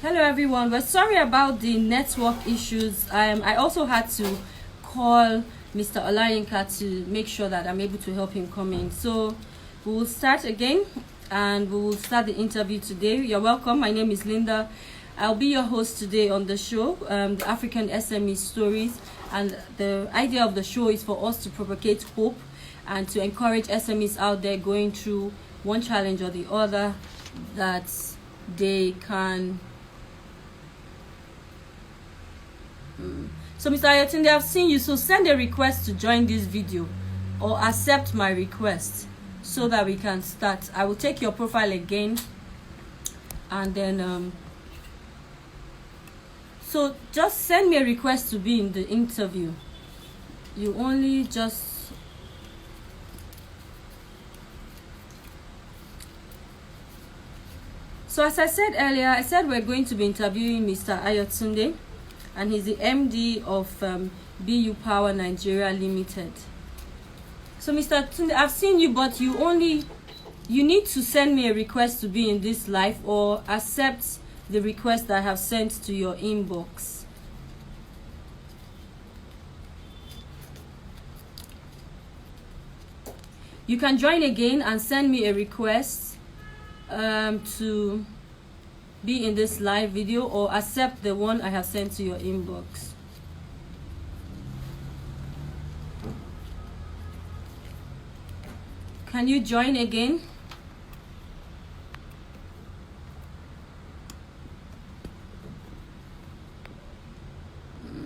Hello everyone. We're sorry about the network issues. I also had to call Mr. Olayinka to make sure that I'm able to help him come in. So we will start again and we will start the interview today. You're welcome. My name is Linda. I'll be your host today on the show, the African SME Stories. And the idea of the show is for us to propagate hope and to encourage SMEs out there going through one challenge or the other that they can. So Mr. Ayotunde, I've seen you, so send a request to join this video or accept my request so that we can start. I will take your profile again and then so just send me a request to be in the interview. You only just so as I said earlier, I said we're going to be interviewing Mr. Ayotunde, and he's the MD of BUPower Nigeria Limited. So Mr. Tunde, I've seen you, but you need to send me a request to be in this live or accept the request that I have sent to your inbox. You can join again and send me a request to be in this live video or accept the one I have sent to your inbox. Can you join again?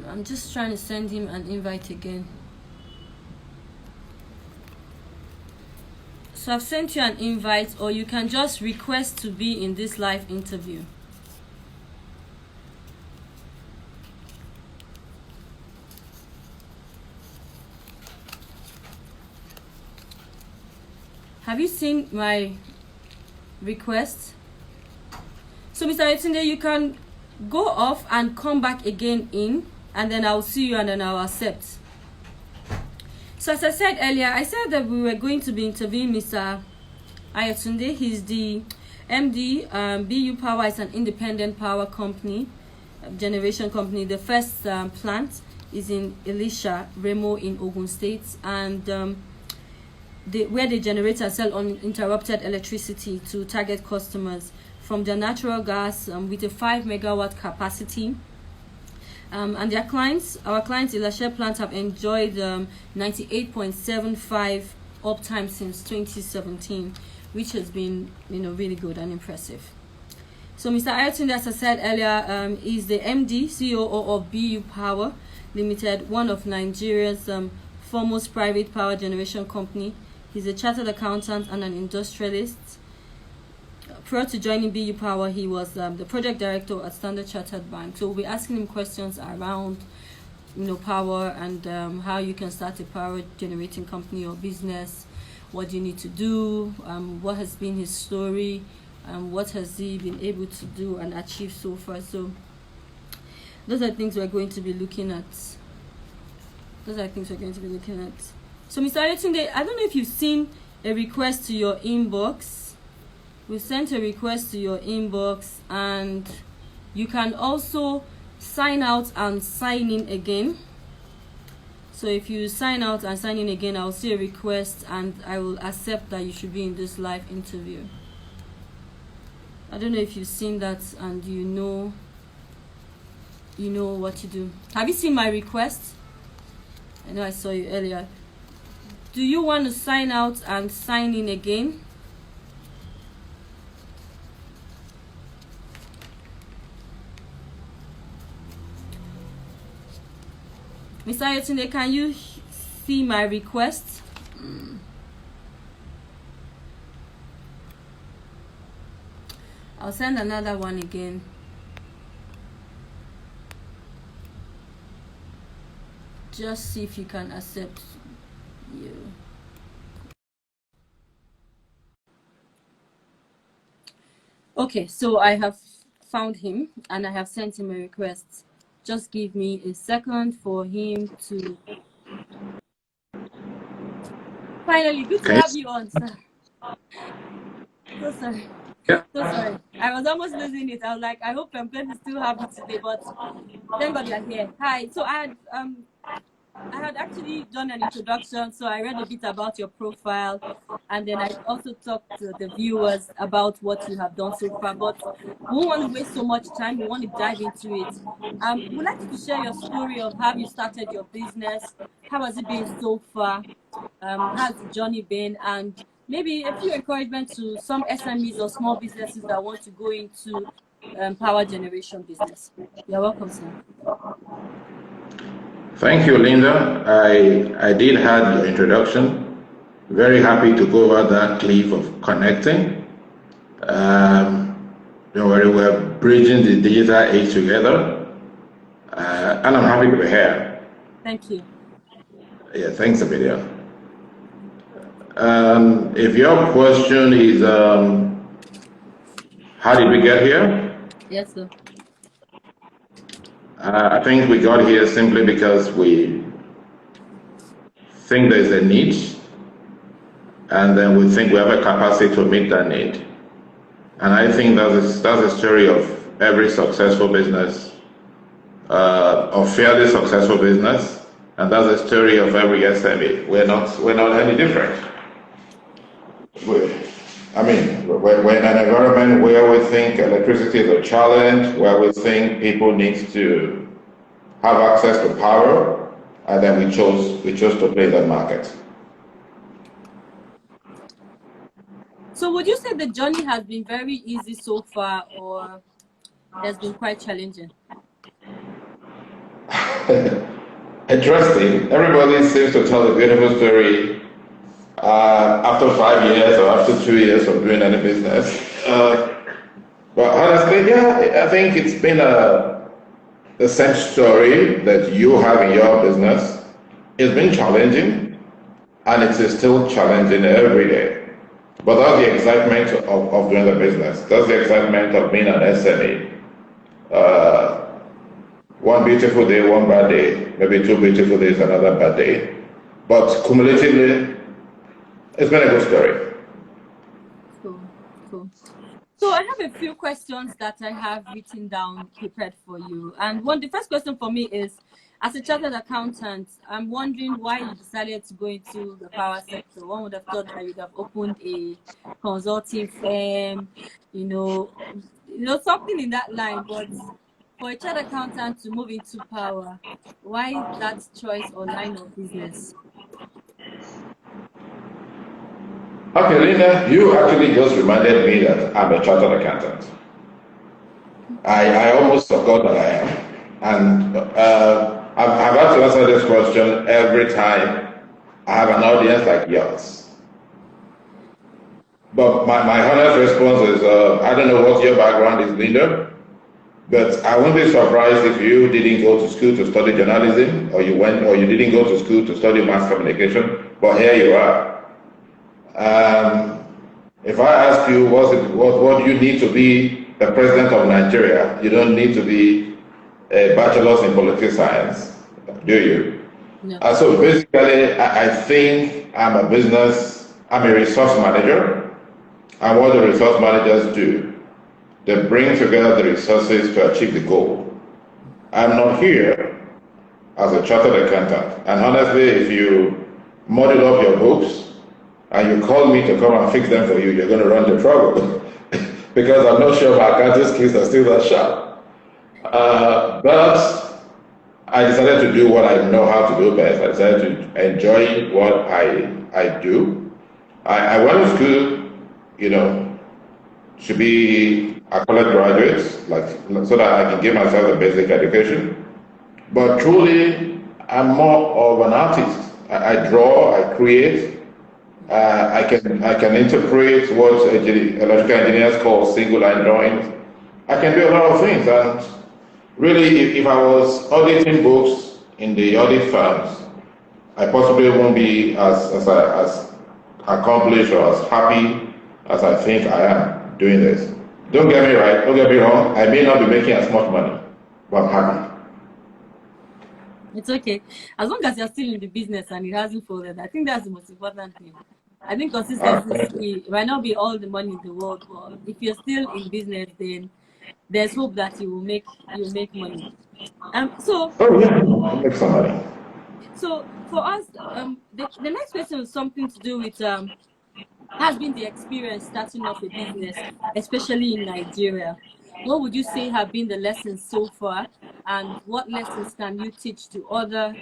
I'm just trying to send him an invite again. So I've sent you an invite, or you can just request to be in this live interview. Have you seen my request? So Mr. Ayotunde, you can go off and come back again in, and then I'll see you and then I'll accept. So as I said earlier, I said that we were going to be interviewing Mr. Ayotunde. He's the MD. BUPower is an independent power company, generation company. The first plant is in Elisha, Remo in Ogun State, and where they generate and sell uninterrupted electricity to target customers from their natural gas with a 5 megawatt capacity. And their clients, our clients, Elisha plant, have enjoyed 98.75 uptime since 2017, which has been, really good and impressive. So Mr. Ayotunde, as I said earlier, is the MD, COO of BUPower Limited, one of Nigeria's foremost private power generation company. He's a chartered accountant and an industrialist. Prior to joining BUPower, he was the project director at Standard Chartered Bank. So we'll be asking him questions around, power and how you can start a power generating company or business. What do you need to do? What has been his story? What has he been able to do and achieve so far? So those are things we're going to be looking at. So Mr. Ayotunde, I don't know if you've seen a request to your inbox. We sent a request to your inbox, and you can also sign out and sign in again. So if you sign out and sign in again, I'll see a request and I will accept that you should be in this live interview. I don't know if you've seen that and you know what to do. Have you seen my request? I know I saw you earlier. Do you want to sign out and sign in again? Mr. Ayotunde, can you see my request? I'll send another one again. Just see if you can accept you. Okay, so I have found him and I have sent him a request. Just give me a second for him to. Finally, good to have you on, sir. So sorry. Yeah. So sorry. I was almost losing it. I was like, I hope I'm going to still have it today, but thank God you're here. Hi. So I had actually done an introduction, so I read a bit about your profile, and then I also talked to the viewers about what you have done so far. But we don't want to waste so much time. We want to dive into it. We'd like you to share your story of how you started your business. How has it been so far? How's the journey been? And maybe a few encouragement to some SMEs or small businesses that want to go into power generation business. You're welcome, sir. Thank you, Linda. I did have your introduction. Very happy to go over that cliff of connecting. Don't worry, we're bridging the digital age together. And I'm happy to be here. Thank you. Yeah, thanks, Amelia. If your question is, how did we get here? Yes, sir. I think we got here simply because we think there's a need, and then we think we have a capacity to meet that need. And I think that's a story of every successful business, or fairly successful business, and that's a story of every SME. We're not any different. We're in an environment where we think electricity is a challenge, where we think people need to have access to power, and then we chose to play that market. So would you say the journey has been very easy so far, or has been quite challenging? Interesting. Everybody seems to tell a beautiful story after 5 years or after 2 years of doing any business. But honestly, yeah, I think it's been the same story that you have in your business. It's been challenging, and it is still challenging every day. But that's the excitement of doing the business. That's the excitement of being an SME. One beautiful day, one bad day, maybe 2 beautiful days, another bad day. But cumulatively, it's been a good story. Cool. So I have a few questions that I have written down, prepared for you. And the first question for me is, as a chartered accountant, I'm wondering why you decided to go into the power sector. One would have thought that you'd have opened a consulting firm, something in that line. But for a chartered accountant to move into power, why that choice or line of business? Okay, Linda, you actually just reminded me that I'm a chartered accountant. I almost forgot that I am. And I've had to answer this question every time I have an audience like yours. But my honest response is, I don't know what your background is, Linda, but I won't be surprised if you didn't go to school to study journalism, or you didn't go to school to study mass communication, but here you are. If I ask you what you need to be the president of Nigeria, you don't need to be a bachelor's in political science, do you? No. So basically, I think I'm a resource manager, and what the resource managers do, they bring together the resources to achieve the goal. I'm not here as a chartered accountant, and honestly, if you model up your books, and you call me to come and fix them for you, you're going to run into trouble because I'm not sure my accounting skills are still that sharp. But I decided to do what I know how to do best. I decided to enjoy what I do. I went to school, to be a college graduate, so that I can give myself a basic education. But truly, I'm more of an artist. I draw, I create. I can interpret what electrical engineers call single line drawings. I can do a lot of things, and really, if I was auditing books in the audit firms, I possibly won't be as accomplished or as happy as I think I am doing this. Don't get me right, don't get me wrong, I may not be making as much money, but I'm happy. It's okay. As long as you're still in the business and it hasn't folded, I think that's the most important thing. I think consistency is key. It might not be all the money in the world, but if you're still in business, then there's hope that you'll make money. So Oh yeah, make some money. so for us, the next question is something to do with has been the experience starting off a business, especially in Nigeria. What would you say have been the lessons so far, and what lessons can you teach to other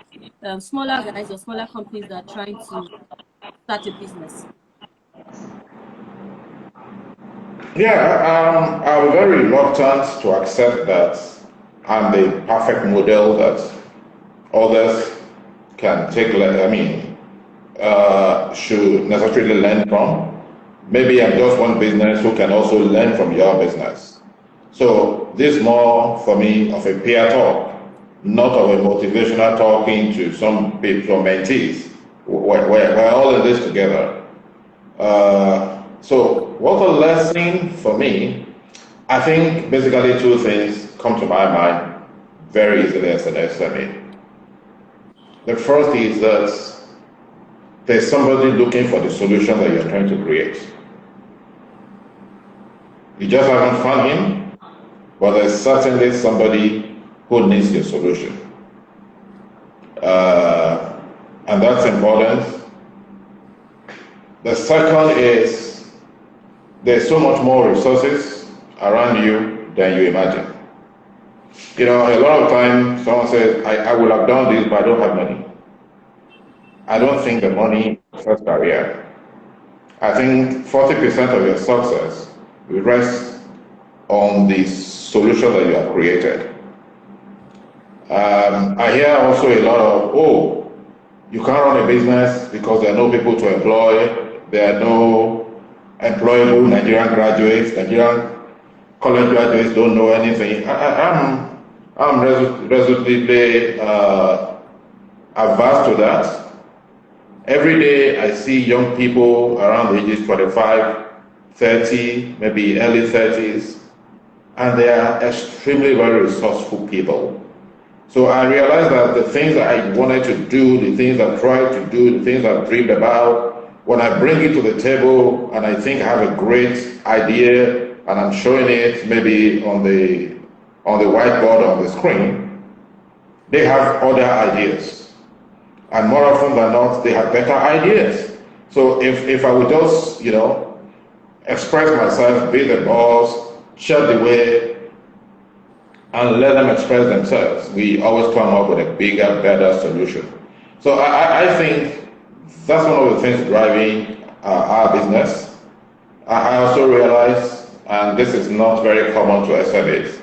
smaller guys or smaller companies that are trying to start a business? Yeah, I'm very reluctant to accept that I'm the perfect model that others can take. Should necessarily learn from. Maybe I'm just one business who can also learn from your business. So this is more for me of a peer talk, not of a motivational talking to some people, some mentees. We're all in this together. So what a lesson for me, I think basically two things come to my mind very easily as an SME. The first is that there's somebody looking for the solution that you're trying to create. You just haven't found him, but there's certainly somebody who needs your solution. And that's important. The second is there's so much more resources around you than you imagine. You know, a lot of times someone says, I would have done this, but I don't have money. I don't think the money is first barrier. I think 40% of your success will rest on the solution that you have created. I hear also a lot of, oh, you can't run a business because there are no people to employ, there are no employable Nigerian graduates, Nigerian college graduates don't know anything. I'm resolutely averse to that. Every day I see young people around the ages 25, 30, maybe early 30s, and they are extremely very resourceful people. So I realized that the things that I wanted to do, the things I tried to do, the things I've dreamed about, when I bring it to the table and I think I have a great idea and I'm showing it maybe on the whiteboard on the screen, they have other ideas. And more often than not, they have better ideas. So if I would just, express myself, be the boss, shut the way, and let them express themselves, we always come up with a bigger, better solution. So I think that's one of the things driving our business. I also realize, and this is not very common to SMEs,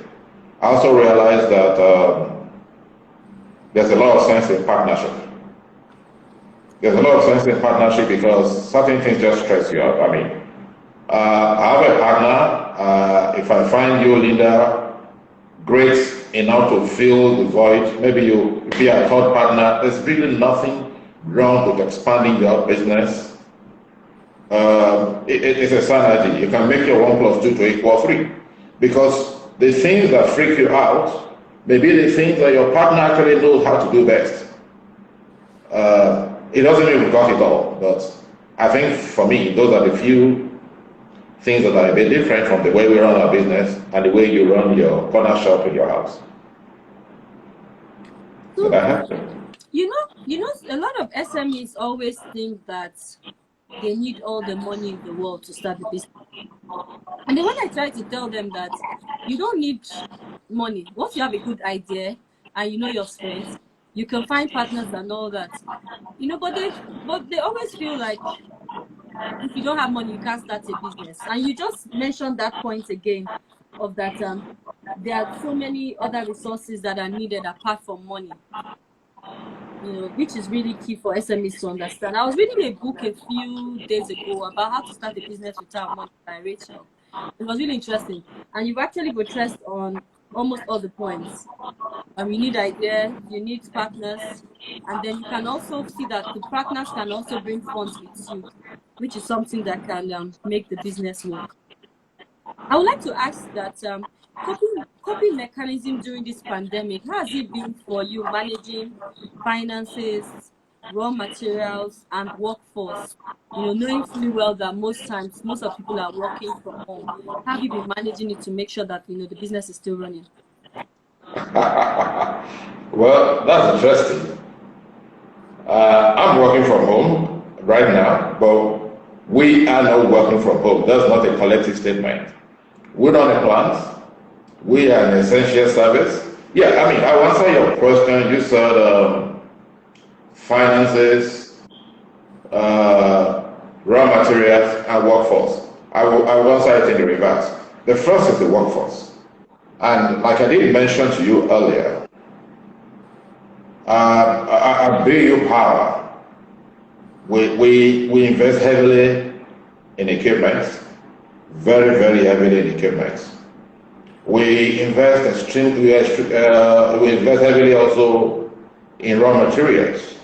I also realize that there's a lot of sense in partnership. There's a lot of sense in partnership because certain things just stress you out. I have a partner. If I find you, Linda, great enough to fill the void, maybe you be a third partner. There's really nothing wrong with expanding your business. It's a sanity. You can make your 1 + 2 to equal 3 because the things that freak you out may be the things that your partner actually knows how to do best. It doesn't mean we got it all, but I think for me, those are the few things that are a bit different from the way we run our business and the way you run your corner shop in your house. So that helps. A lot of SMEs always think that they need all the money in the world to start the business. And then when I try to tell them that you don't need money, once you have a good idea and you know your strengths, you can find partners and all that. But they always feel like if you don't have money, you can't start a business. And you just mentioned that point again of that there are so many other resources that are needed apart from money. Which is really key for SMEs to understand. I was reading a book a few days ago about how to start a business without money by Rachel. It was really interesting. And you've actually buttressed on almost all the points. You need ideas, you need partners, and then you can also see that the partners can also bring funds with you, which is something that can make the business work. I would like to ask that coping mechanism during this pandemic, how has it been for you managing finances, raw materials, and workforce? Knowing fully well that most times, most of people are working from home. How have you been managing it to make sure that, the business is still running? Well, that's interesting. I'm working from home right now, but we are not working from home. That's not a collective statement. We run a plant. We are an essential service. Yeah, I mean, I'll answer your question. You said finances, raw materials, and workforce. I will answer it in the reverse. The first is the workforce. And like I did mention to you earlier, at BUPower, we invest heavily in equipment, very, very heavily in equipment. We invest we invest heavily also in raw materials,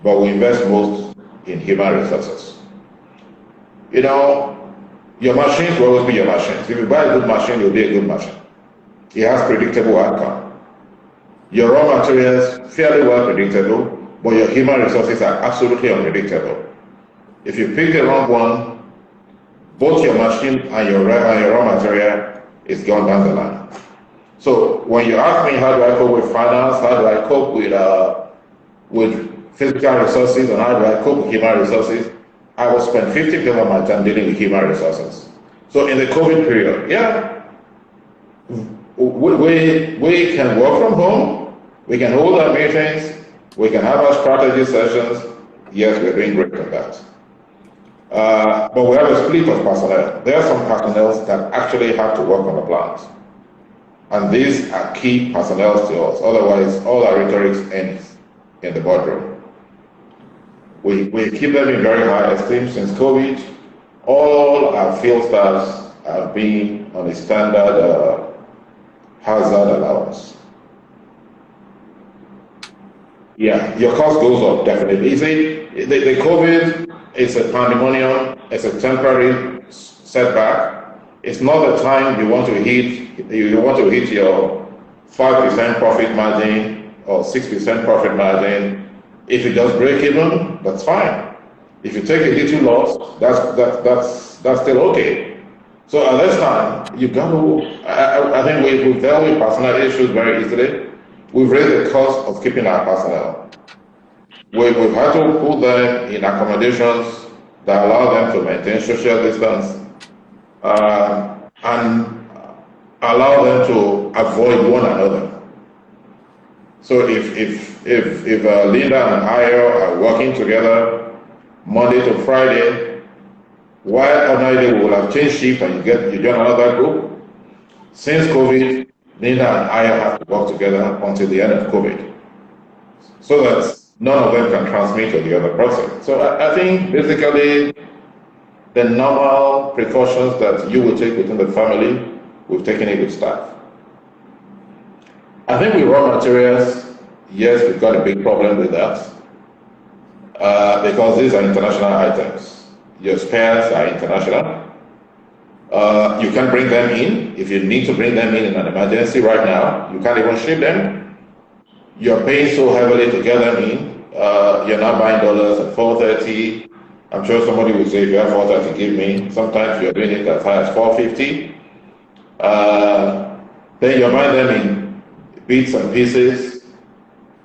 but we invest most in human resources. Your machines will always be your machines. If you buy a good machine, you'll be a good machine. It has predictable outcome. Your raw materials, fairly well predictable, but your human resources are absolutely unpredictable. If you pick the wrong one, both your machine and your raw material is gone down the line. So when you ask me how do I cope with finance, how do I cope with physical resources, and how do I cope with human resources, I will spend 50% of my time dealing with human resources. So in the COVID period, yeah, we can work from home, we can hold our meetings, we can have our strategy sessions. Yes, we're doing great on that. But we have a split of personnel. There are some personnel that actually have to work on the plant. And these are key personnel to us. Otherwise, all our rhetoric ends in the boardroom. We keep them in very high esteem since COVID. All our field staffs have been on a standard hazard allowance. Yeah, your cost goes up definitely. You see, the COVID is a pandemonium. It's a temporary setback. It's not the time you want to hit your 5% profit margin or 6% profit margin. If it does break even, that's fine. If you take a little loss, that's still okay. So at this time, you got to. I think we've dealt with personal issues very easily. We've raised the cost of keeping our personnel. We've had to put them in accommodations that allow them to maintain social distance and allow them to avoid one another. So if Linda and Ayo are working together Monday to Friday, while ordinarily we will have changed shift and you join another group, since COVID, Linda and Ayo have to work together until the end of COVID, so that none of them can transmit to the other person. So I think basically the normal precautions that you will take within the family, we've taken a good start. I think with raw materials, yes, we've got a big problem with that because these are international items. Your spares are international. You can bring them in. If you need to bring them in an emergency right now, you can't even ship them. You're paying so heavily to get them in. You're not buying dollars at 430. I'm sure somebody will say, if you have 430, give me. Sometimes you're doing it as high as 450. Then you're buying them in bits and pieces.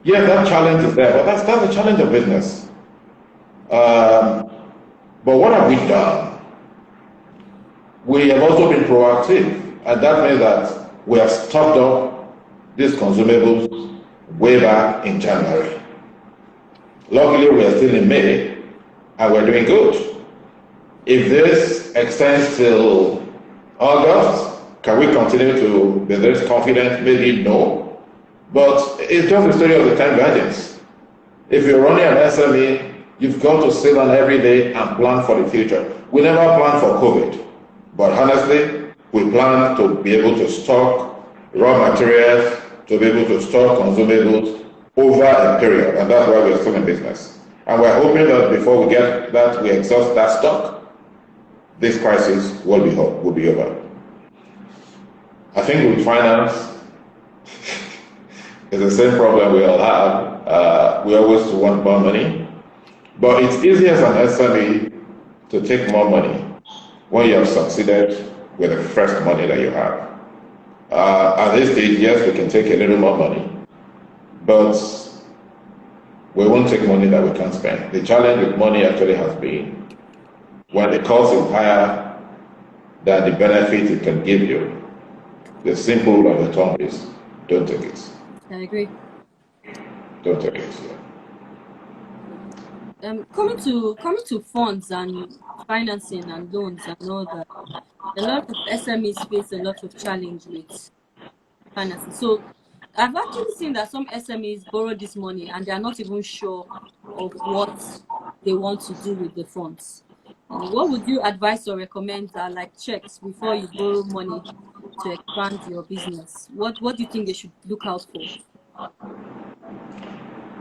Yeah, that challenge is there, but that's the challenge of business. But what have we done? We have also been proactive, and that means that we have stocked up these consumables way back in January. Luckily, we are still in May, and we're doing good. If this extends till August, can we continue to be this confident? Maybe no. But it's just the story of the time guidance. If you're running an SME, you've got to sit down every day and plan for the future. We never planned for COVID, but honestly, we plan to be able to stock raw materials, to be able to store consumables over a period, and that's why we're still in business. And we're hoping that before we get that, we exhaust that stock, this crisis will be over. I think with finance, It's the same problem we all have. We always want more money. But it's easier as an SME to take more money when you have succeeded with the first money that you have. At this stage, yes, we can take a little more money, but we won't take money that we can't spend. The challenge with money actually has been when the cost is higher than the benefit it can give you. The simple rule of the thumb is don't take it. I agree. Don't take it. Coming to funds and financing and loans and all that, a lot of SMEs face a lot of challenge with financing. So I've actually seen that some SMEs borrow this money and they are not even sure of what they want to do with the funds. What would you advise or recommend that, like, checks before you borrow money to expand your business? What do you think they should look out for?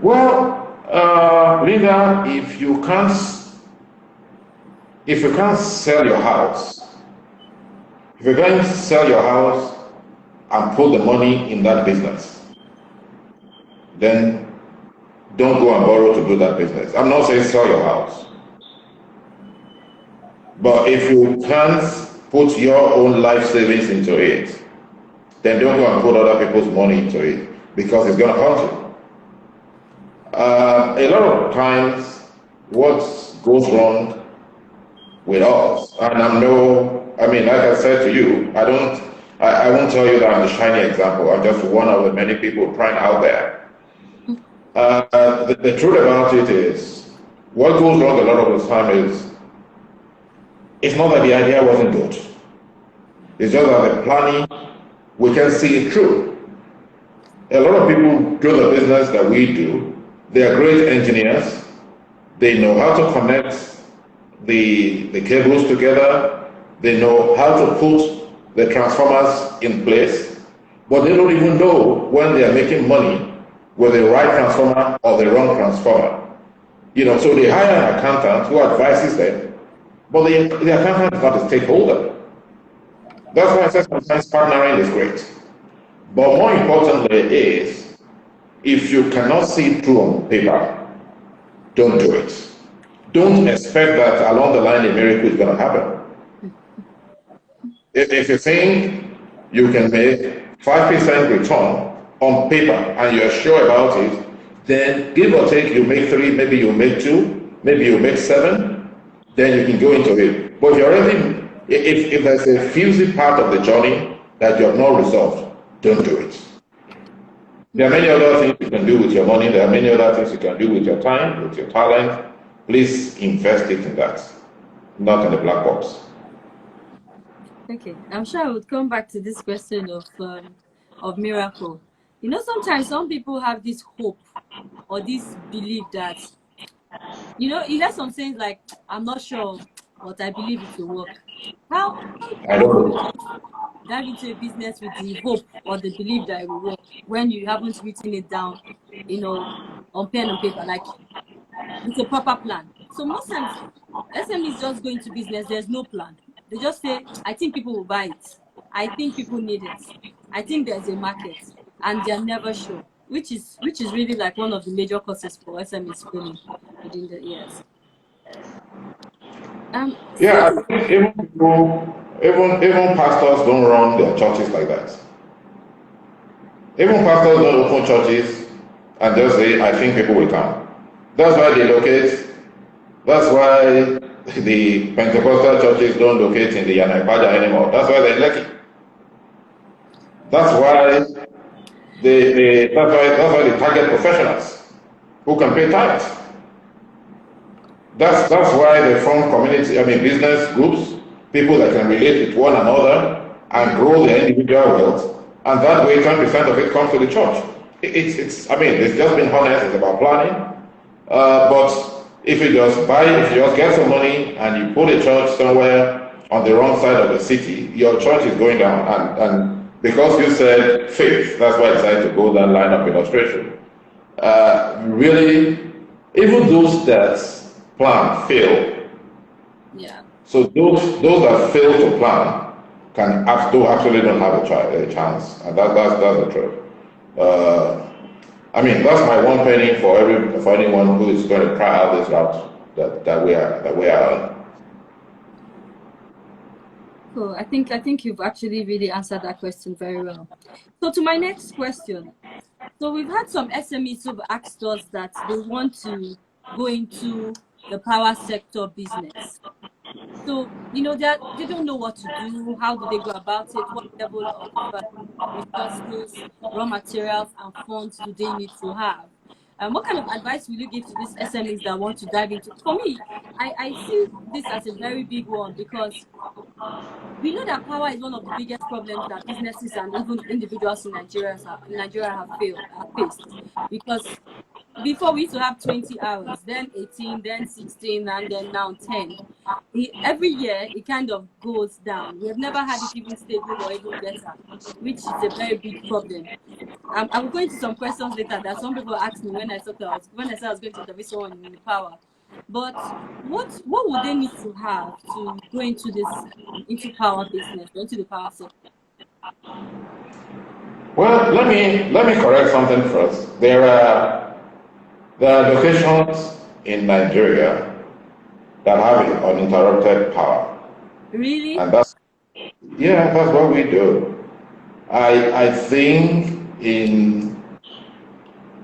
Well, Linda, if you can't sell your house, if you're going to sell your house and put the money in that business, then don't go and borrow to do that business. I'm not saying sell your house. But if you can't put your own life savings into it, then don't go and put other people's money into it because it's going to haunt you. A lot of times, what goes wrong with us, and like I said to you, I won't tell you that I'm the shiny example. I'm just one of the many people trying out there. The truth about it is, what goes wrong a lot of the time is, it's not that the idea wasn't good. It's just that the planning, we can see it through. A lot of people do the business that we do. They are great engineers. They know how to connect the cables together. They know how to put the transformers in place. But they don't even know when they are making money with the right transformer or the wrong transformer. So they hire an accountant who advises them. But the accountant is not a stakeholder. That's why I said sometimes partnering is great. But more importantly is, if you cannot see it through on paper, don't do it. Don't expect that along the line a miracle is going to happen. If you think you can make 5% return on paper and you're sure about it, then give or take, you make 3, maybe you make 2, maybe you make 7, then you can go into it. But if there's a fuzzy part of the journey that you have not resolved, don't do it. There are many other things you can do with your money. There are many other things you can do with your time, with your talent. Please invest it in that, not in the black box. Okay, I'm sure I would come back to this question of miracle. Sometimes some people have this hope or this belief that, you hear some things like, I'm not sure, but I believe it will work. How I don't. dive into a business with the hope or the belief that it will work when you haven't written it down, on pen and paper, like with a proper plan? So most times, SMEs just go into business, there's no plan. They just say, I think people will buy it. I think people need it. I think there's a market, and they're never sure, which is really like one of the major causes for SMEs failing within the years. Yeah, I think even pastors don't run their churches like that. Even pastors don't open churches and just say, I think people will come. That's why they locate. That's why the Pentecostal churches don't locate in the Yanaipaja anymore. That's why they're lucky. That's why they target professionals who can pay tithes. That's why they form business groups, people that can relate with one another and grow their individual wealth, and that way 10% of it comes to the church. It's just been honest, it's about planning. But if you just get some money and you put a church somewhere on the wrong side of the city, your church is going down. And because you said faith, that's why I decided to go that line of illustration. Really, even those that plan fail. Yeah. So those that fail to plan actually don't have a chance, and that's the truth. I mean, that's my one penny for anyone who is going to try out this route that we are on. So I think you've actually really answered that question very well. So to my next question. So we've had some SMEs who've asked us that they want to go into the power sector business. So, they don't know what to do. How do they go about it? What level of resources, raw materials, and funds do they need to have? What kind of advice will you give to these SMEs that want to dive into? For me, I see this as a very big one because we know that power is one of the biggest problems that businesses and even individuals in Nigeria have faced. Because before we used to have 20 hours, then 18, then 16, and then now 10. Every year it kind of goes down. We have never had it even stable or even better, which is a very big problem. I will go into some questions later that some people asked me when I said I was going to interview someone in the power. But what would they need to have to go into power business, into the power sector? Well, let me correct something first. There are locations in Nigeria that have uninterrupted power. Really? And that's what we do. I think in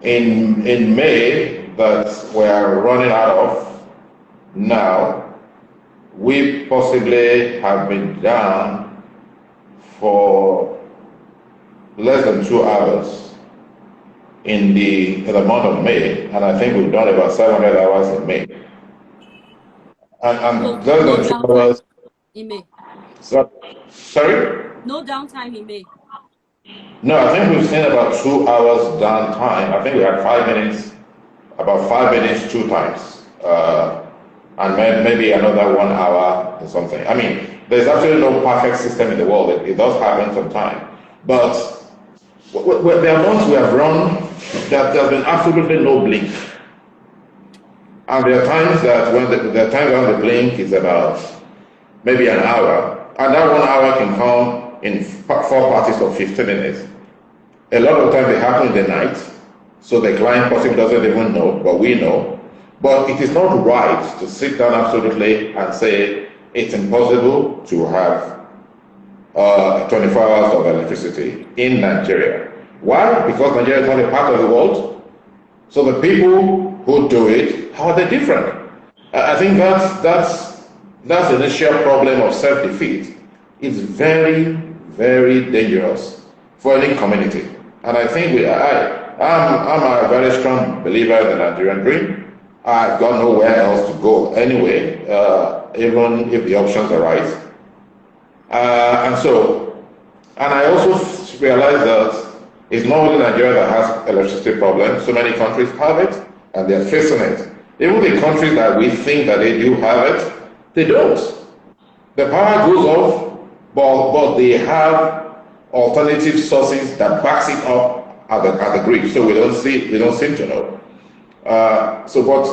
May that we are running out of now, we possibly have been down for less than 2 hours in the month of May, and I think we've done about 700 hours in May. And less than 2 hours in May. Sorry? No downtime in May. No, I think we've seen about 2 hours downtime. I think we had 5 minutes, about 5 minutes 2 times, and maybe another 1 hour or something. I mean, there's actually no perfect system in the world. It does happen sometimes. But the amounts we have run, there's been absolutely no blink. And there are times that when the blink is about maybe an hour, and that 1 hour can come in 4 parties of 15 minutes. A lot of times they happen in the night, so the client possibly doesn't even know, but we know. But it is not right to sit down absolutely and say it's impossible to have 24 hours of electricity in Nigeria. Why? Because Nigeria is not a part of the world. So the people who do it, how are they different? I think that's the initial problem of self-defeat. It's very, very dangerous for any community. And I think I'm a very strong believer in the Nigerian dream. I've got nowhere else to go anyway, even if the options are right. And I also realize that it's not only Nigeria that has electricity problems. So many countries have it, and they're facing it. Even the countries that we think that they do have it, they don't. The power goes off, but they have alternative sources that backs it up at the grid. So we don't seem to know. But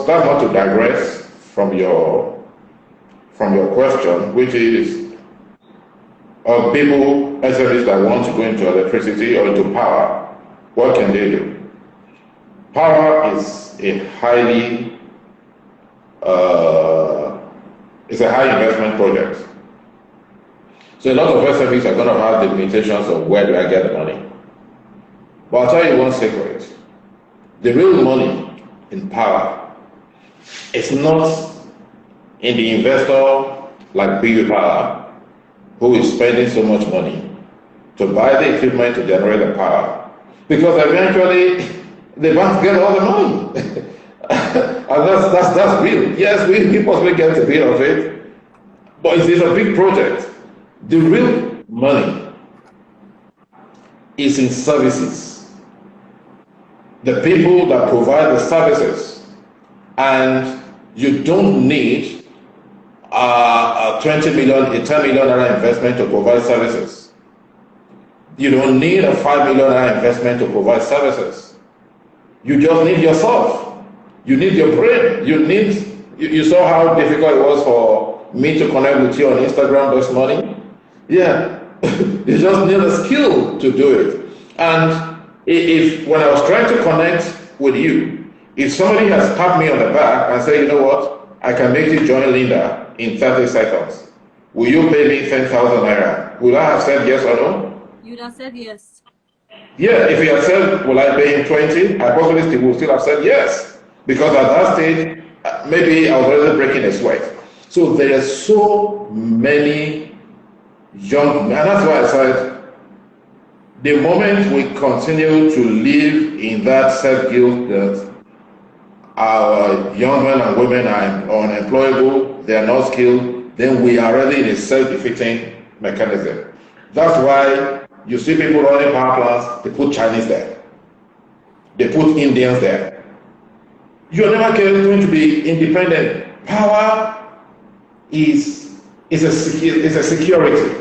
that's not to digress from your question, which is people, SMEs that want to go into electricity or into power, what can they do? Power is a high investment project. So a lot of SMEs are going to have the limitations of where do I get the money. But I'll tell you one secret. The real money in power is not in the investor like BUPower, who is spending so much money to buy the equipment to generate the power. Because eventually the banks get all the money. And that's real. Yes, we possibly get a bit of it, but it's a big project. The real money is in services. The people that provide the services. And you don't need a 10 million investment to provide services. You don't need a 5 million investment to provide services. You just need yourself. You need your brain. You saw how difficult it was for me to connect with you on Instagram this morning. Yeah, you just need a skill to do it. And If when I was trying to connect with you, if somebody has tapped me on the back and said, you know what, I can make you join Linda in 30 seconds, will you pay me 10,000 naira? Would I have said yes or no? You'd have said yes. Yeah, if he had said, will I pay him 20, I possibly would still have said yes. Because at that stage, maybe I was already breaking a sweat. So there are so many young, and that's why I said, the moment we continue to live in that self-guilt that our young men and women are unemployable, they are not skilled, then we are already in a self-defeating mechanism. That's why you see people running power plants, they put Chinese there. They put Indians there. You're never going to be independent. Power is a security.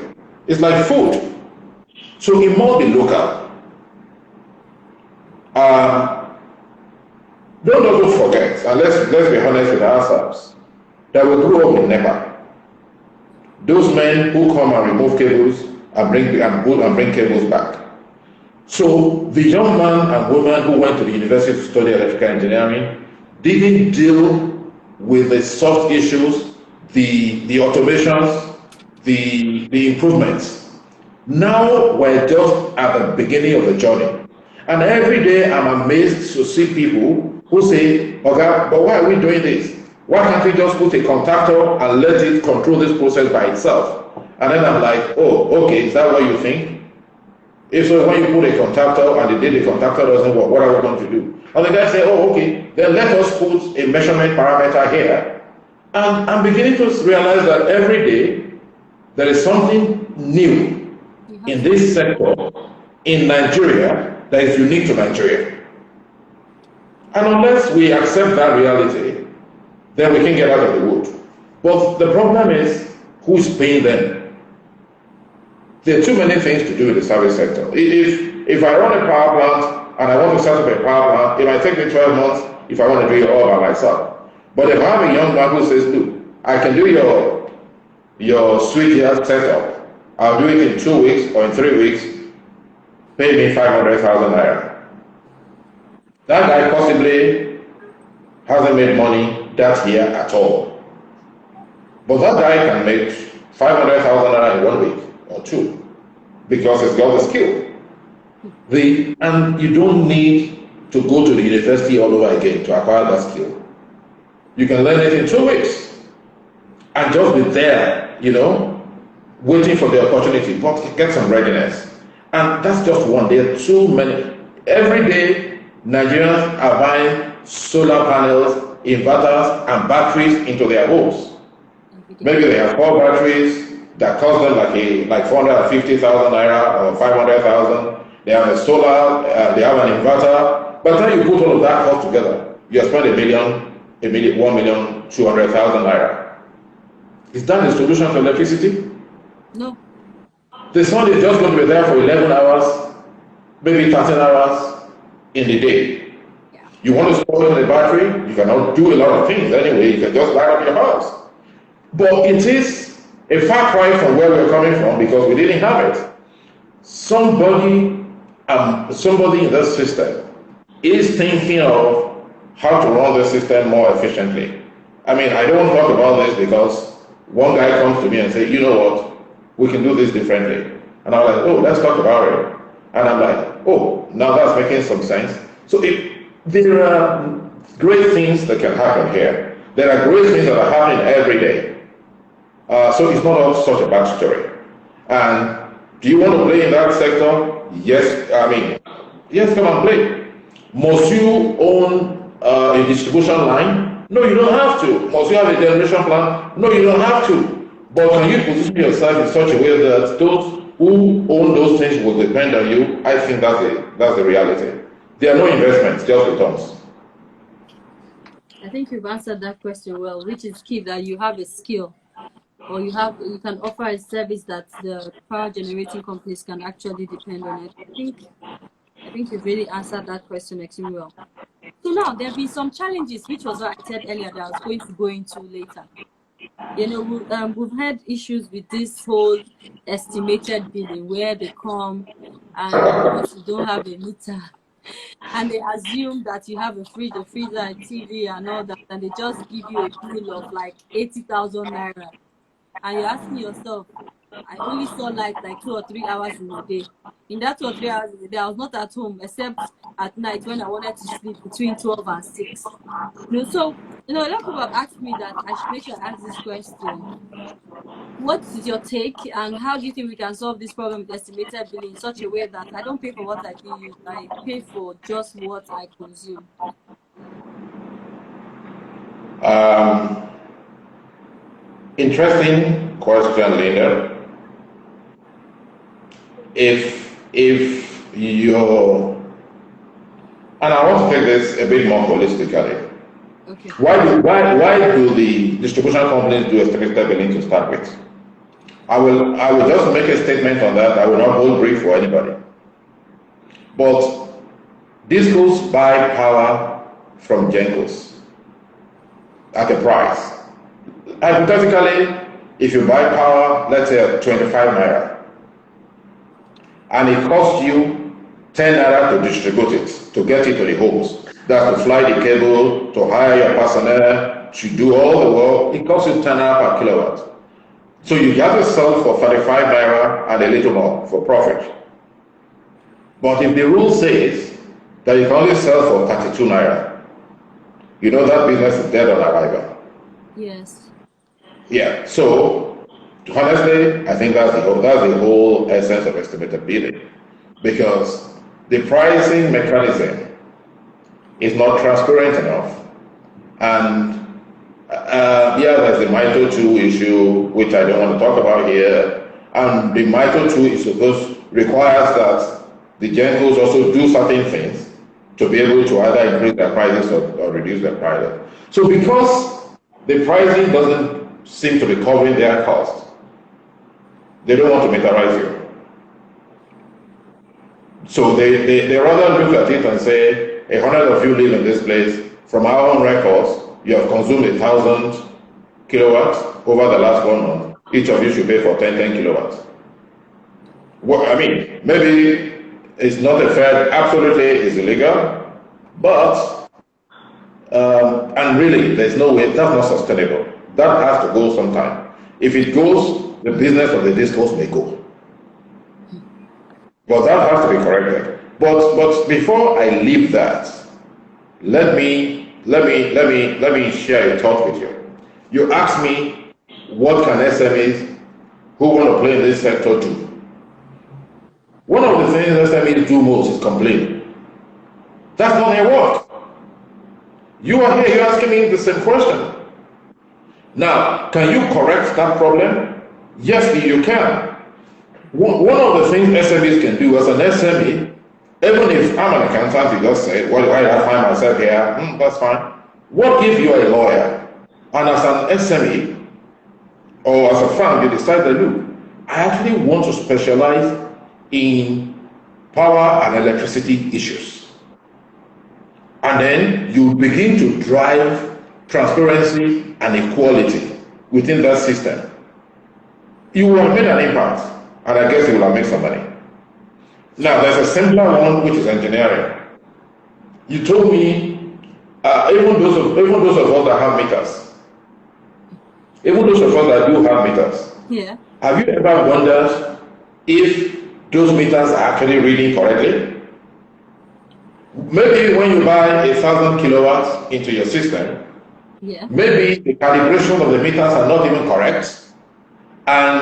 It's like food. So it must be local. Don't also forget, and let's be honest with ourselves, that we grew up in Nepal. Those men who come and remove cables and bring cables back. So the young man and woman who went to the university to study electrical engineering didn't deal with the soft issues, the automations, the improvements. Now we're just at the beginning of the journey. And every day I'm amazed to see people who say, okay, but why are we doing this? Why can't we just put a contactor and let it control this process by itself? And then I'm like, oh, okay, is that what you think? If so, when you put a contactor and the day the contactor doesn't work, what are we going to do? And the guy say, oh, okay, then let us put a measurement parameter here. And I'm beginning to realize that every day there is something new in this sector in Nigeria that is unique to Nigeria. And unless we accept that reality, then we can get out of the wood. But the problem is, who's paying them? There are too many things to do in the service sector. If I run a power plant and I want to set up a power plant, it might take me 12 months if I want to do it all by myself. But if I have a young man who says, look, I can do your switchgear setup, I'll do it in 2 weeks or in 3 weeks, pay me 500,000 naira. That guy possibly hasn't made money that year at all. But that guy can make 500,000 naira in 1 week or 2 because he's got the skill. And you don't need to go to the university all over again to acquire that skill. You can learn it in 2 weeks and just be there, waiting for the opportunity, but get some readiness. And that's just one. There are too many. Every day, Nigerians are buying solar panels, inverters, and batteries into their homes. Maybe they have 4 batteries that cost them like 450,000 naira or 500,000. They have a solar, they have an inverter. By the time you put all of that cost together, you have spent 1,200,000 naira. Is that the solution to electricity? No. The sun is just going to be there for 11 hours, maybe 13 hours in the day. Yeah. You want to spoil the battery, you cannot do a lot of things anyway, you can just light up your house. But it is a far cry from where we're coming from because we didn't have it. Somebody in this system is thinking of how to run the system more efficiently. I mean, I don't talk about this because one guy comes to me and says, you know what, we can do this differently. And I'm like, oh, let's talk about it. And I'm like, oh, now that's making some sense. So there are great things that can happen here. There are great things that are happening every day. So it's not all such a bad story. And do you want to play in that sector? Yes, yes, come and play. Must you own a distribution line? No, you don't have to. Must you have a generation plan? No, you don't have to. But can you position yourself in such a way that those who own those things will depend on you? I think that's the reality. There are no investments, just returns. I think you've answered that question well, which is key, that you have a skill or you can offer a service that the power generating companies can actually depend on it. I think you've really answered that question extremely well. So now there have been some challenges, which was what I said earlier that I was going to go into later. We've had issues with this whole estimated billing where they come and of course you don't have a meter, and they assume that you have a fridge, a freezer, a TV, and all that, and they just give you a bill of like 80,000 naira, and you're asking yourself, I only saw light like 2 or 3 hours in a day. In that 2 or 3 hours in a day, I was not at home except at night when I wanted to sleep between 12 and 6. So, a lot of people have asked me that I should make sure I ask this question. What is your take, and how do you think we can solve this problem with estimated billing in such a way that I don't pay for what I do use, I pay for just what I consume? Interesting question, Linda. If you're, and I want to take this a bit more holistically. Okay. Why do the distribution companies do estimated billing to start with? I will just make a statement on that. I will not hold brief for anybody. But discos buy power from Gencos at a price. Hypothetically, if you buy power, let's say at 25 naira, and it costs you 10 naira to distribute it, to get it to the homes, that's to fly the cable, to hire your personnel, to do all the work, it costs you 10 naira per kilowatt. So you have to sell for 35 naira and a little more for profit. But if the rule says that you can only sell for 32 naira, you know that business is dead on arrival. Yes. Yeah, so honestly, I think that's the whole essence of estimated billing, because the pricing mechanism is not transparent enough, and there's the MITO 2 issue, which I don't want to talk about here, and the MITO 2 is requires that the Gencos also do certain things to be able to either increase their prices or reduce their prices. So because the pricing doesn't seem to be covering their cost, they don't want to meterize you. So they rather look at it and say, 100 of you live in this place, from our own records, you have consumed 1,000 kilowatts over the last 1 month. Each of you should pay for 10 kilowatts. Well, I mean, maybe it's not a fair, absolutely it's illegal, but, and really, there's no way, that's not sustainable. That has to go sometime. If it goes, the business of the discos may go. But that has to be corrected. But before I leave that, let me share a thought with you. You asked me, what can SMEs who want to play in this sector do? One of the things SMEs do most is complain. That's not their work. You are here, you're asking me the same question. Now, can you correct that problem? Yes, you can. One of the things SMEs can do as an SME, even if I'm an accountant, you just say, why do I find myself here? That's fine. What if you're a lawyer and as an SME or as a firm, you decide that, look, I actually want to specialize in power and electricity issues. And then you begin to drive transparency and equality within that system. You will have made an impact, and I guess you will have made some money. Now, there's a simpler one, which is engineering. You told me, even those of us that have meters, even those of us that do have meters, Yeah. have you ever wondered if those meters are actually reading correctly? Maybe when you buy 1,000 kilowatts into your system, Yeah. maybe the calibration of the meters are not even correct, and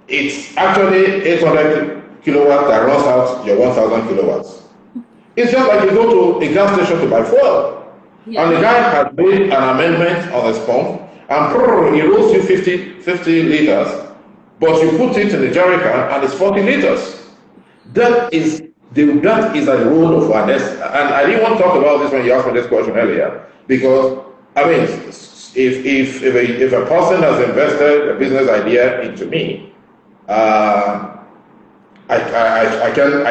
it's actually 800 kilowatts that runs out your 1,000 kilowatts. It's just like you go to a gas station to buy fuel, and the guy has made an amendment on his pump, and he rolls you 50 liters, but you put it in the jerry can and it's 40 liters. That is a role of awareness, and I didn't want to talk about this when you asked me this question earlier, because I mean, if a person has invested a business idea into me, I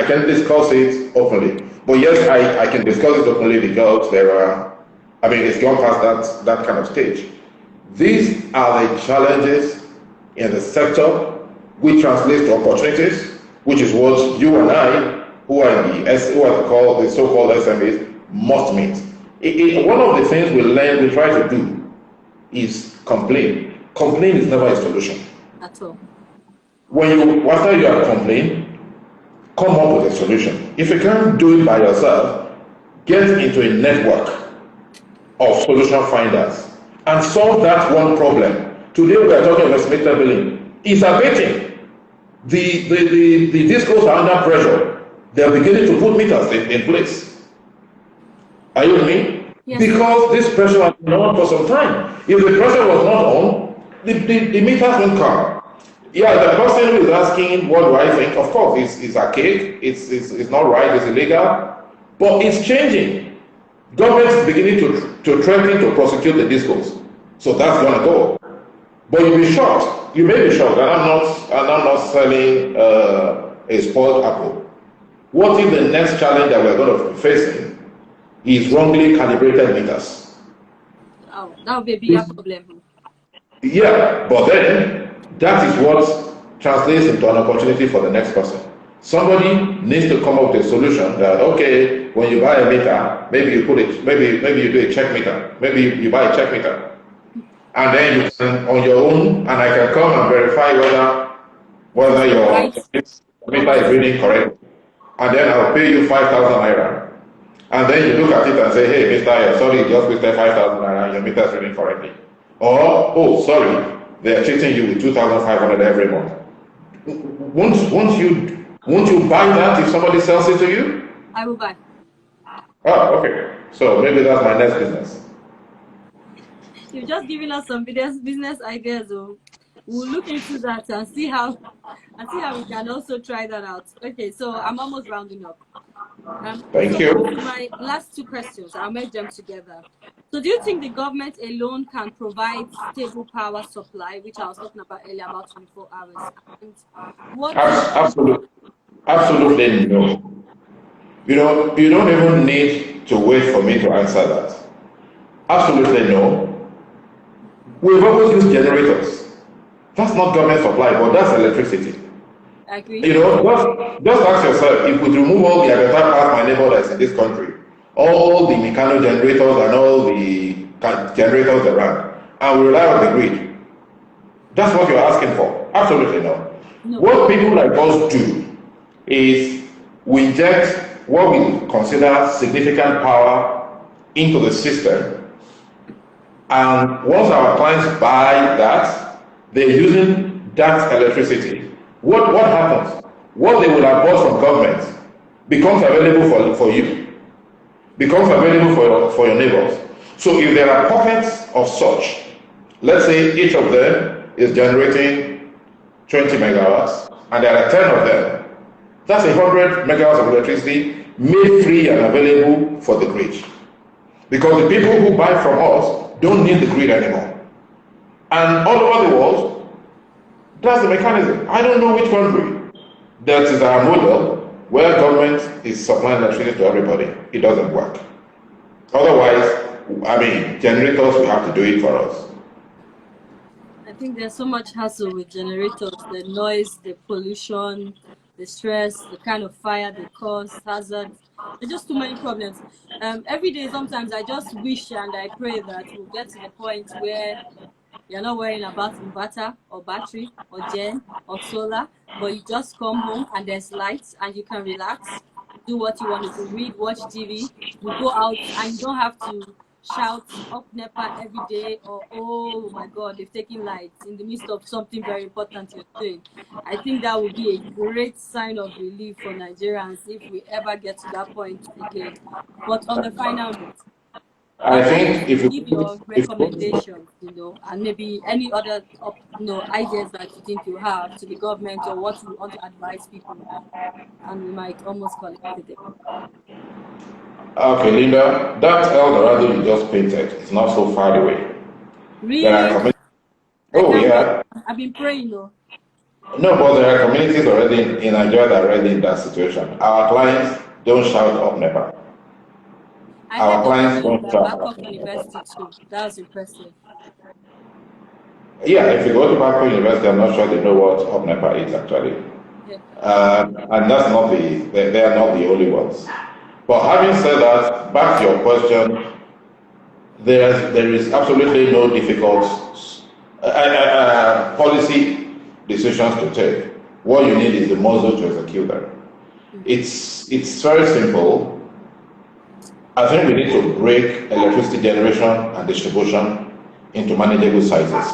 can discuss it openly. But yes, I can discuss it openly because it's gone past that kind of stage. These are the challenges in the sector, which translates to opportunities. which is what you and I, who are the so-called SMEs, must meet. One of the things we try to do is complain. Complain is never a solution. At all. After you have complained, come up with a solution. If you can't do it by yourself, get into a network of solution finders and solve that one problem. Today we are talking about meter billing. It's abating. The discos are under pressure. They are beginning to put meters in place. Are you with me? Yes. Because this pressure has been on for some time. If the pressure was not on, the meters won't come. Yeah, the person who is asking, what do I think? Of course, it's archaic, it's not right, it's illegal, but it's changing. Government is beginning to threaten to prosecute the discos. So that's going to go. But you'll be shocked. You may be shocked, and I'm not selling a spoiled apple. What if the next challenge that we're going to be facing is wrongly calibrated meters? Oh, that would be a bigger problem. Yeah, but then that is what translates into an opportunity for the next person. Somebody needs to come up with a solution that, okay, when you buy a meter, maybe you do a check meter, maybe you buy a check meter, and then you can on your own, and I can come and verify whether your meter is reading correct, and then I'll pay you 5,000 naira, and then you look at it and say, hey, Mr. Sorry, you just wasted 5,000 naira, your meter is reading correctly, or oh, sorry, they are treating you with 2,500 every month. Won't you buy that if somebody sells it to you? I will buy. Oh, okay. So maybe that's my next business. You've just given us some business ideas, though. We'll look into that and see how we can also try that out. Okay, so I'm almost rounding up. Thank you. My last two questions, I'll make them together. So do you think the government alone can provide stable power supply, which I was talking about earlier, about 24 hours? And Absolutely no. You don't even need to wait for me to answer that. Absolutely no. We've always used generators. That's not government supply, but that's electricity. I agree. Just ask yourself, if we remove all the Agata Park, my neighbor that's in this country, all the mechanical generators and all the generators around, and we rely on the grid, that's what you're asking for? Absolutely no. What people like us do is we inject what we consider significant power into the system, and once our clients buy that, they're using that electricity. What happens? What they will have bought from government becomes available for you, becomes available for your neighbors. So if there are pockets of such, let's say each of them is generating 20 megawatts, and there are 10 of them, that's 100 megawatts of electricity made free and available for the grid. Because the people who buy from us don't need the grid anymore. And all over the world, that's the mechanism. I don't know which country that is our model where government is supplying electricity to everybody. It doesn't work. Otherwise, generators will have to do it for us. I think there's so much hassle with generators, the noise, the pollution, the stress, the kind of fire they cause, hazards. There's just too many problems. Every day, sometimes I just wish and I pray that we'll get to the point where you're not worrying about inverter or battery or gen or solar, but you just come home and there's lights and you can relax, do what you want to do, read, watch TV, you go out and you don't have to shout up NEPA every day or, oh my God, they've taken lights in the midst of something very important you're doing. I think that would be a great sign of relief for Nigerians if we ever get to that point again. But on the final note, I think if you give your recommendations, and maybe any other, ideas that you think you have to the government or what you want to advise people, and we might almost call it a day. Okay, Linda, that Eldorado you just painted is not so far away. Really? Yeah. I've been praying, though. No, but there are communities already in Nigeria that are already in that situation. Our clients don't shout up NEPA. Our clients don't shout up. University too. That was impressive. Yeah, if you go to Babcock University, I'm not sure they know what up NEPA is actually. Yeah. And that's not they are not the only ones. But having said that, back to your question, there is absolutely no difficult policy decisions to take. What you need is the muscle to execute them. It's very simple. I think we need to break electricity generation and distribution into manageable sizes.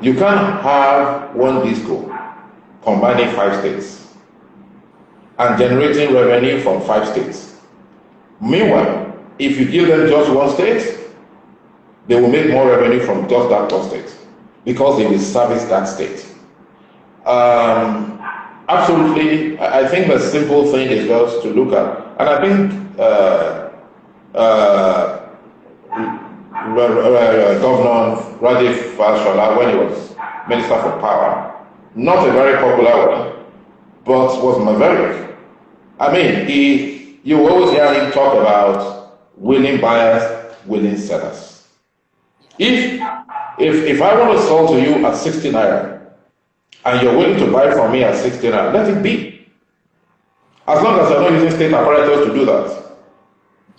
You can't have one disco combining 5 states and generating revenue from 5 states. Meanwhile, if you give them just one state, they will make more revenue from just that one state because they will service that state. Absolutely, I think the simple thing is just to look at, and I think Governor Rajiv Fashola, when he was Minister for Power, not a very popular one, but was maverick. I mean, you always hear him talk about willing buyers, willing sellers. If I want to sell to you at 60 naira, and you're willing to buy from me at 60 naira, let it be. As long as you're not using state apparatus to do that.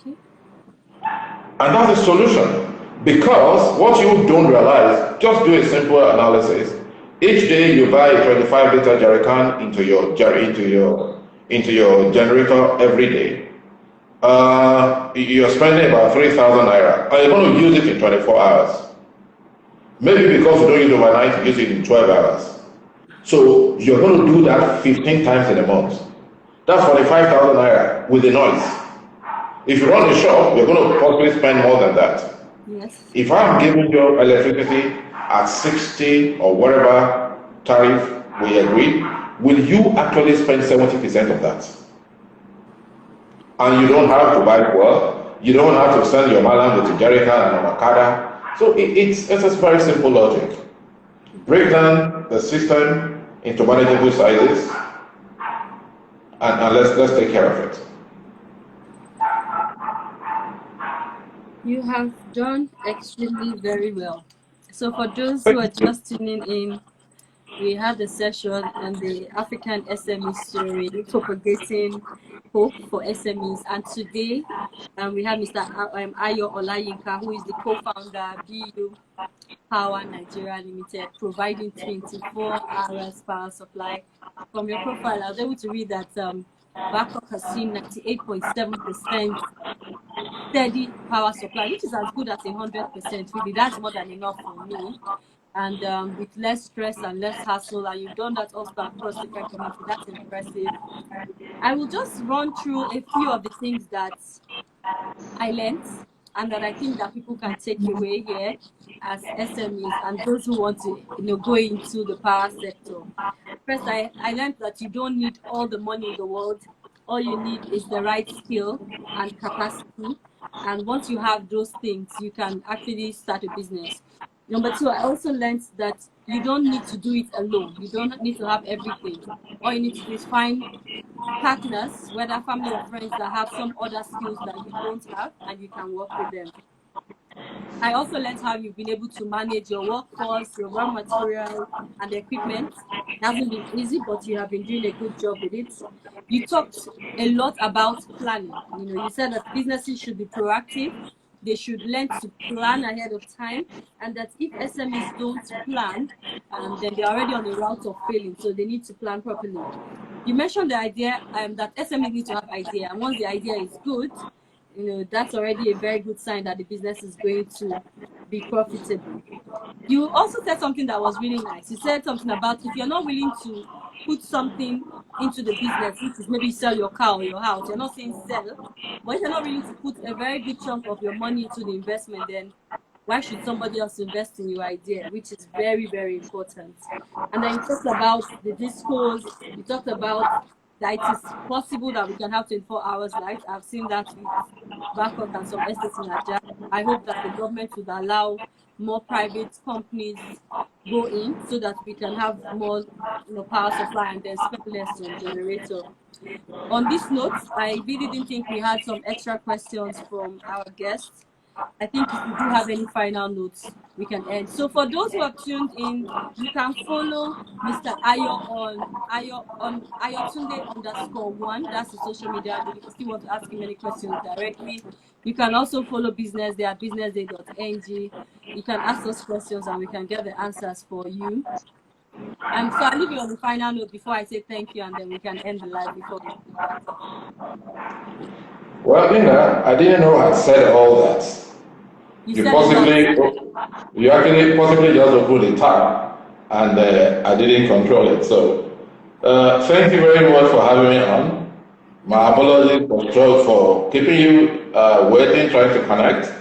Okay. And that's the solution. Because what you don't realize, just do a simple analysis. Each day you buy a 25-liter jerrycan into your generator every day. You're spending about 3,000 naira. And you're going to use it in 24 hours. Maybe because you don't use it overnight, you use it in 12 hours. So you're going to do that 15 times in a month. That's 45,000 naira with the noise. If you run a shop, you're going to possibly spend more than that. Yes. If I'm giving you electricity at 60 or whatever tariff we agree, will you actually spend 70% of that? And you don't have to buy fuel, you don't have to send your malam with a jerrycan and a makada. So it's a very simple logic. Break down the system into manageable sizes, and let's take care of it. You have done extremely very well. So for those who are just tuning in, we had a session on the African SME story, propagating hope for SMEs. And today we have Mr. Ayo Olayinka, who is the co-founder BUPower Nigeria Limited, providing 24 hours power supply. From your profile, I was able to read that Babcock has seen 98.7% steady power supply, which is as good as 100%. Really, that's more than enough for me. And with less stress and less hassle, and you've done that also across different communities. That's impressive. I will just run through a few of the things that I learned and that I think that people can take away here as SMEs and those who want to go into the power sector. First, I learned that you don't need all the money in the world. All you need is the right skill and capacity. And once you have those things, you can actually start a business. Number two, I also learned that you don't need to do it alone. You don't need to have everything. All you need to do is find partners, whether family or friends, that have some other skills that you don't have, and you can work with them. I also learned how you've been able to manage your workforce, your raw material, and equipment. It hasn't been easy, but you have been doing a good job with it. You talked a lot about planning. You said that businesses should be proactive. They should learn to plan ahead of time, and that if SMEs don't plan, then they're already on the route of failing, so they need to plan properly. You mentioned the idea that SMEs need to have idea, and once the idea is good, that's already a very good sign that the business is going to be profitable. You also said something that was really nice. You said something about if you're not willing to put something into the business, which is maybe sell your car or your house, you're not saying sell, but if you're not willing to put a very big chunk of your money into the investment, then why should somebody else invest in your idea, which is very, very important. And then you talked about the discourse, you talked about that it is possible that we can have 24 hours light. I've seen that with Babcock and some estates in Nigeria. I hope that the government would allow more private companies go in so that we can have more power supply and then spend less on generator. On this note, I really didn't think we had some extra questions from our guests. I think if you do have any final notes, we can end. So for those who have tuned in, you can follow Mr. Ayo on Ayotunde_1. That's the social media. If you still want to ask him any questions directly, you can also follow Businessday at businessday.ng. You can ask us questions and we can get the answers for you. So I'll leave you on the final note before I say thank you, and then we can end the live before we start. Well, Linda, I didn't know I said all that. You actually possibly just opened the tab, and I didn't control it. So, thank you very much for having me on. My apologies for keeping you waiting, trying to connect.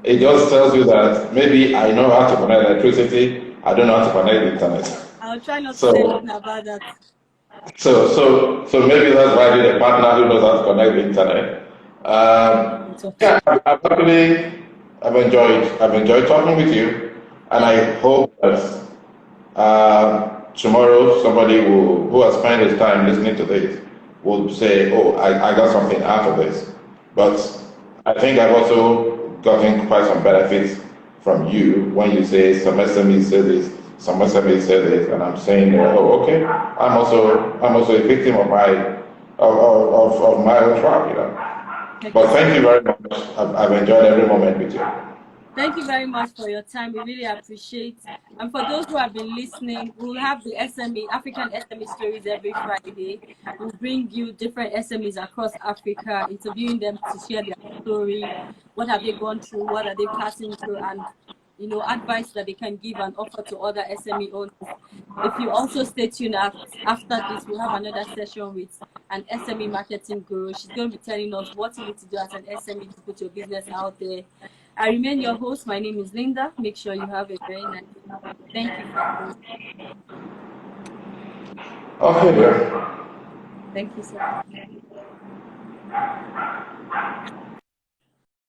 It just tells you that maybe I know how to connect electricity, I don't know how to connect the internet. I'll try not to say anything about that. So maybe that's why I need a partner who knows how to connect the internet. Yeah, I've enjoyed talking with you, and I hope that tomorrow somebody who has spent his time listening to this will say, "Oh, I got something out of this." But I think I've also gotten quite some benefits from you when you say some SMEs say this, some SMEs say this, and I'm saying, "Oh, okay, I'm also a victim of my own trap," you know. But thank you very much. I've enjoyed every moment with you. Thank you very much for your time. We really appreciate. And for those who have been listening, we'll have the African SME stories every Friday. We'll bring you different SMEs across Africa, interviewing them to share their story. What have they gone through? What are they passing through? And advice that they can give and offer to other SME owners. If you also stay tuned after this, we'll have another session with an SME marketing guru. She's going to be telling us what you need to do as an SME to put your business out there. I remain your host. My name is Linda. Make sure you have a very nice day. Thank you for Okay, dear. Thank you so much.